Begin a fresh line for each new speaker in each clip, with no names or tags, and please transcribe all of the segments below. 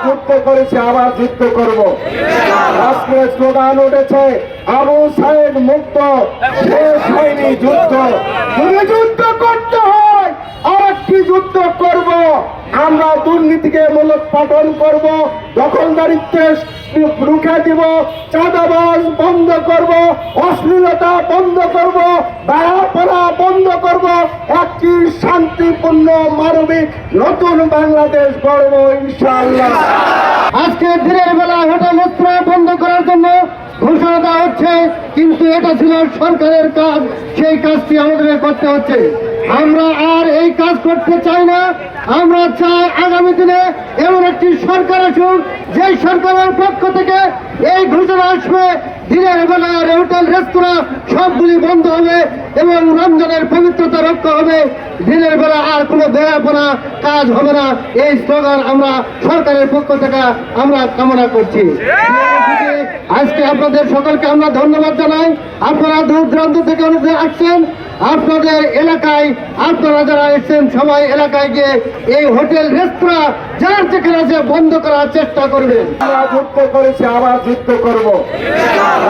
যুদ্ধ করেছি, আবার যুদ্ধ করব। আজকে স্লোগান উঠেছে আবু সাইদ মুক্ত, শেষ হয়নি যুদ্ধ। যদি যুদ্ধ করতে হয় আরেকটি যুদ্ধ করব। আমরা দুর্নীতিকে মূলোৎপাটন করব, দখলদারিত্বে রুখে দিব, চাঁদাবাজ বন্ধ করব, অশ্লীলতা বন্ধ করব, বায়াপনা বন্ধ করব, একটি শান্তিপূর্ণ মানবিক নতুন বাংলাদেশ গড়ব ইনশাআল্লাহ।
আজকে দিনের বেলা হোটেল রেস্তোরাঁ বন্ধ করার জন্য ঘোষণা দেওয়া হচ্ছে, কিন্তু এটা ছিল সরকারের কাজ, সেই কাজটি আমাদের করতে হচ্ছে। আমরা আর এই কাজ করতে চাই না। আমরা চাই আগামী দিনে এমন একটি সরকার আসুক, যে সরকারের পক্ষ থেকে এই ঘোষণা আসবে দিনের বেলায় হোটেল রেস্তোরাঁ সবগুলি বন্ধ হবে এবং রমজানের পবিত্রতা রক্ষা হবে। দিনের বেলা আর কোনো বেয়াপনা কাজ হবে না। এই স্লোগান আমরা সরকারের পক্ষ থেকে আমরা কামনা করছি। আজকে আপনাদের সকলকে আমরা ধন্যবাদ জানাই। আপনারা দূর দূরান্ত থেকে অনেকে আসছেন, আপনাদের এলাকায় আপনারা যারা এসেছেন সবাই এলাকায় গিয়ে এই হোটেল রেস্তোরাঁ যার যেখানে আছে বন্ধ করার চেষ্টা করবেন।
আমরা যুদ্ধ করেছি, আবার যুদ্ধ করব।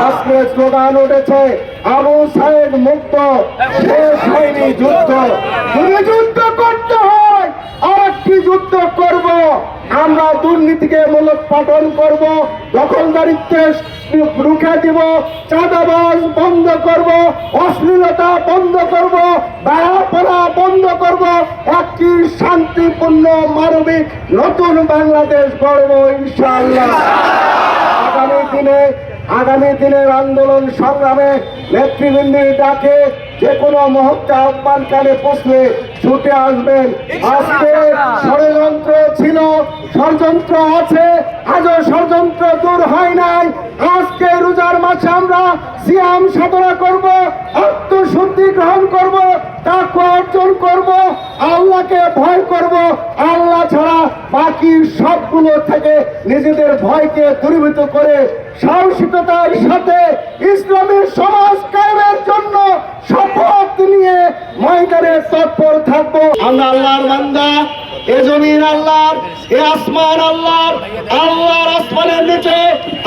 আজকে স্লোগান উঠেছে আবু সাইদ মুক্ত, শেষ হয়নি যুদ্ধ। যদি যুদ্ধ করতে হয় আরেকটি যুদ্ধ করব। আমরা দুর্নীতিকে মূলোৎপাটন করব, দখলদারিত্বে রুখে দিব, চাঁদাবাজ বন্ধ করব, অশ্লীলতা বন্ধ করব, বায়াপনা বন্ধ করব, একটি শান্তিপূর্ণ মানবিক নতুন বাংলাদেশ গড়ব ইনশাআল্লাহ। আগামী দিনের আন্দোলন সংগ্রামে নেতৃবৃন্দের ডাকে যে কোনো মুহূর্তে আহ্বানকালে পৌঁছলে ছুটে আসবেন। আজকে ষড়যন্ত্র ছিল, ষড়যন্ত্র আছে, আজও ষড়যন্ত্র দূর হয় নাই। আজকে রোজার মাসে আমরা সিয়াম সাধনা করব, আত্মশুদ্ধি গ্রহণ করব, তাকওয়া অর্জন করব, আল্লাহকে ভয় করব। আল্লাহ ছাড়া বাকি সবগুলো থেকে নিজেদের ভয়কে দূরীভূত করে সাহসিকতার সাথে ইসলামের সমাজ কায়েমের জন্য শপথ নিয়ে ময়দানে তৎপর থাকবো। আমরা আল্লাহর বান্দা, এ জমিন আল্লাহর, এ আসমান আল্লাহর। আল্লাহর আসমানের নিচে,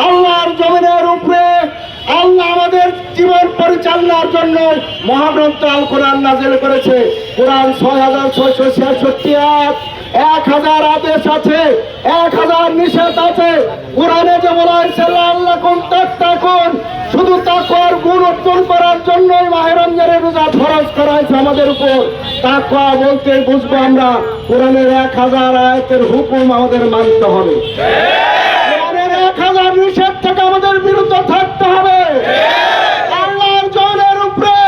আল্লাহর জমিনের উপরে আল্লাহ আমাদের জীবন পরিচালনার জন্য মহাগ্রন্থ আল কোরআন নাযিল করেছে। কোরআন ৬৬৬৬ আয়াত, ১,০০০ আদেশ আছে, ১,০০০ নিষেধ আছে। কোরআনে যে বলা হয়েছে লাআল্লাকুম তাত্তাকুন, শুধু তাকওয়ার গুণ অর্জন করার জন্যই মাহে রমজানের রোজা ফরজ করা হয়েছে আমাদের উপর। তাকওয়া বলতে বুঝবো আমরা কোরআনের ১,০০০ আয়াতের হুকুম আমাদের মানতে হবে, কোরআনের ১,০০০ নিষেধ থেকে আমাদের বিরত থাকতে হবে। আল্লাহর জমিনের উপরে,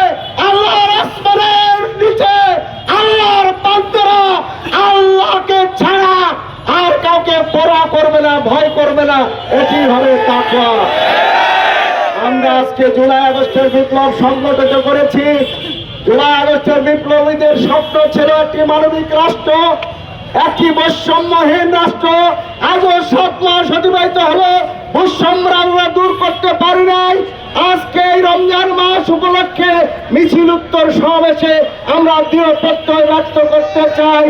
আল্লাহর আসমানের নিচে আল্লাহর বান্দারা আল্লাহকে ছাড়া আর কাউকে পরোয়া করবে না, ভয় করবে না, এটি হবে তাকওয়া। আমরা আজকে জুলাই আগস্টের বিপ্লব সংগঠিত করেছি। জুলাই আগস্টের বিপ্লবীদের স্বপ্ন ছিল একটি মানবিক রাষ্ট্র, একটি বৈষম্যহীন রাষ্ট্র। আজও ৭ মাস অতিবাহিত হলো, বৈষম্য আমরা দূর করতে পারি নাই। আজকে এই রমজান মাস উপলক্ষে মিছিল উত্তর সমাবেশে আমরা দৃঢ় প্রত্যয় ব্যক্ত করতে চাই।